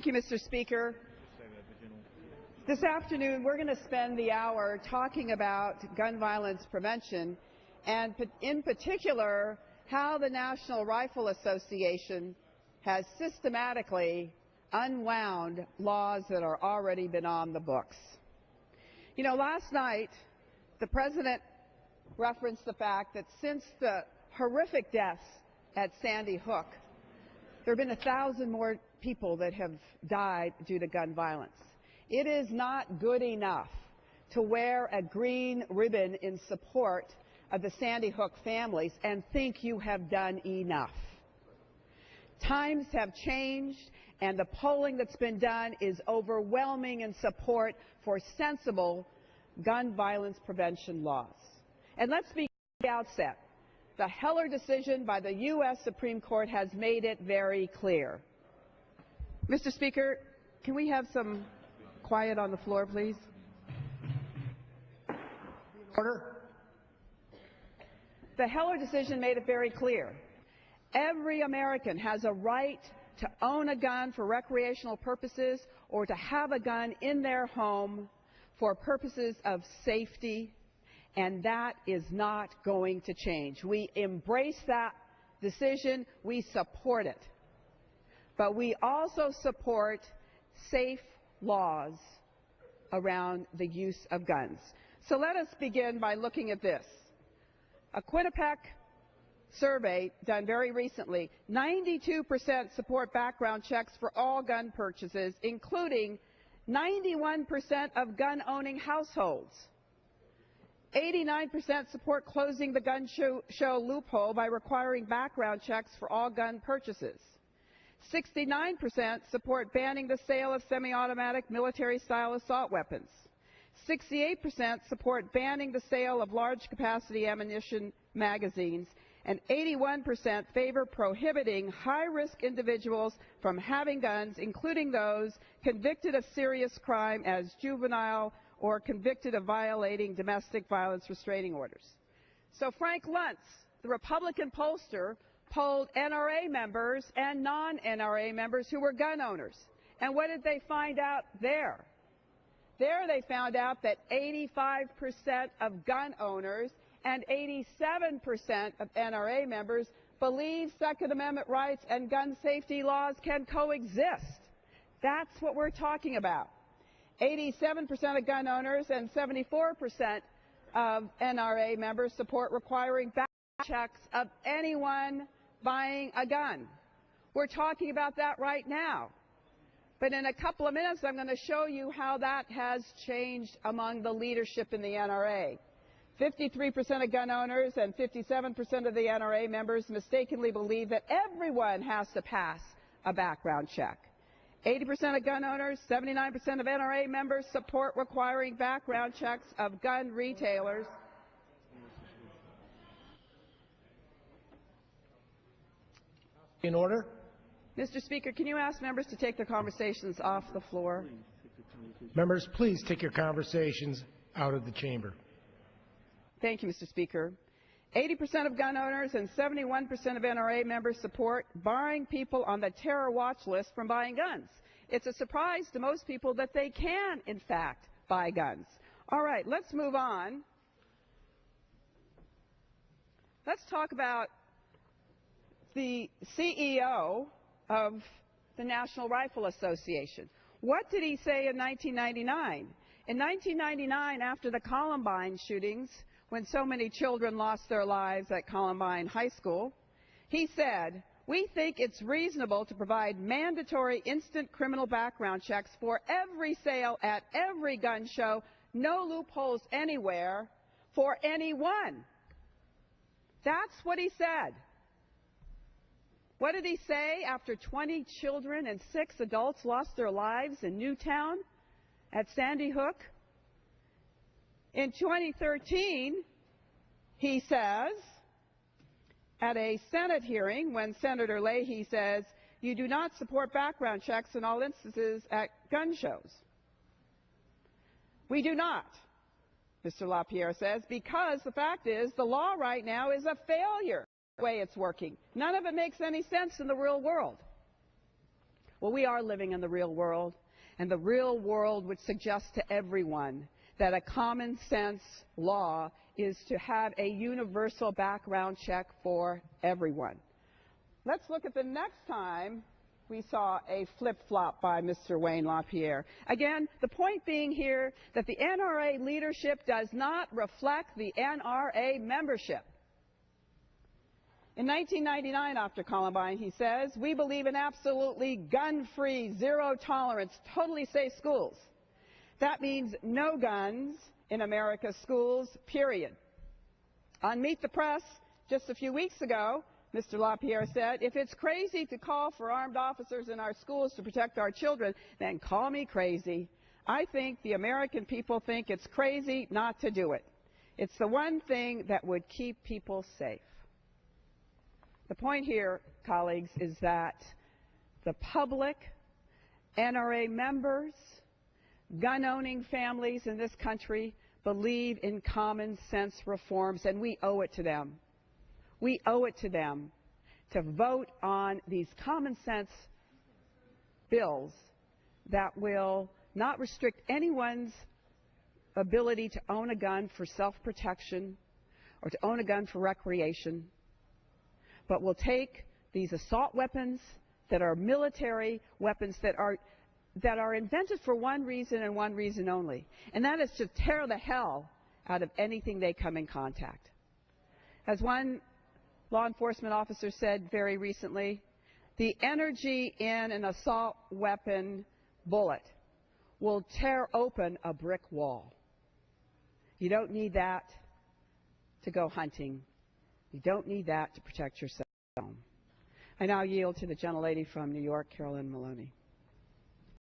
Thank you, Mr. Speaker. This afternoon, we're going to spend the hour talking about gun violence prevention and, in particular, how the National Rifle Association has systematically unwound laws that are already been on the books. You know, last night, the President referenced the fact that since the horrific deaths at Sandy Hook, there have been 1,000 more people that have died due to gun violence. It is not good enough to wear a green ribbon in support of the Sandy Hook families and think you have done enough. Times have changed, and the polling that's been done is overwhelming in support for sensible gun violence prevention laws. And let's begin at the outset. The Heller decision by the U.S. Supreme Court has made it very clear. Mr. Speaker, can we have some quiet on the floor, please? Order. The Heller decision made it very clear. Every American has a right to own a gun for recreational purposes or to have a gun in their home for purposes of safety, and that is not going to change. We embrace that decision. We support it. But we also support safe laws around the use of guns. So let us begin by looking at this. A Quinnipiac survey done very recently, 92% support background checks for all gun purchases, including 91% of gun-owning households. 89% support closing the gun show loophole by requiring background checks for all gun purchases. 69% support banning the sale of semi-automatic military-style assault weapons. 68% support banning the sale of large-capacity ammunition magazines, and 81% favor prohibiting high-risk individuals from having guns, including those convicted of serious crime as juvenile or convicted of violating domestic violence restraining orders. So Frank Luntz, the Republican pollster, polled NRA members and non-NRA members who were gun owners. And what did they find out there? There they found out that 85% of gun owners and 87% of NRA members believe Second Amendment rights and gun safety laws can coexist. That's what we're talking about. 87% of gun owners and 74% of NRA members support requiring background checks of anyone buying a gun. We're talking about that right now. But in a couple of minutes, I'm going to show you how that has changed among the leadership in the NRA. 53% of gun owners and 57% of the NRA members mistakenly believe that everyone has to pass a background check. 80% of gun owners, 79% of NRA members support requiring background checks of gun retailers. In order. Mr. Speaker, can you ask members to take their conversations off the floor? Members, please take your conversations out of the chamber. Thank you, Mr. Speaker. 80% of gun owners and 71% of NRA members support barring people on the terror watch list from buying guns. It's a surprise to most people that they can, in fact, buy guns. All right, let's move on. Let's talk about the CEO of the National Rifle Association. What did he say in 1999? In 1999, after the Columbine shootings, when so many children lost their lives at Columbine High School, he said, "We think it's reasonable to provide mandatory instant criminal background checks for every sale at every gun show, no loopholes anywhere, for anyone." That's what he said. What did he say after 20 children and 6 adults lost their lives in Newtown at Sandy Hook? In 2013, he says, at a Senate hearing, when Senator Leahy says, "You do not support background checks in all instances at gun shows." We do not, Mr. LaPierre says, because the fact is the law right now is a failure the way it's working. None of it makes any sense in the real world. Well, we are living in the real world, and the real world would suggest to everyone that a common sense law is to have a universal background check for everyone. Let's look at the next time we saw a flip-flop by Mr. Wayne LaPierre. Again, the point being here that the NRA leadership does not reflect the NRA membership. In 1999, after Columbine, he says, "We believe in absolutely gun-free, zero-tolerance, totally safe schools. That means no guns in America's schools, period." On Meet the Press just a few weeks ago, Mr. LaPierre said, "If it's crazy to call for armed officers in our schools to protect our children, then call me crazy. I think the American people think it's crazy not to do it. It's the one thing that would keep people safe." The point here, colleagues, is that the public, NRA members, gun-owning families in this country believe in common sense reforms, and we owe it to them. We owe it to them to vote on these common sense bills that will not restrict anyone's ability to own a gun for self-protection or to own a gun for recreation, but will take these assault weapons that are military weapons that are invented for one reason and one reason only, and that is to tear the hell out of anything they come in contact. As one law enforcement officer said very recently, the energy in an assault weapon bullet will tear open a brick wall. You don't need that to go hunting. You don't need that to protect yourself. I now yield to the gentlelady from New York, Carolyn Maloney.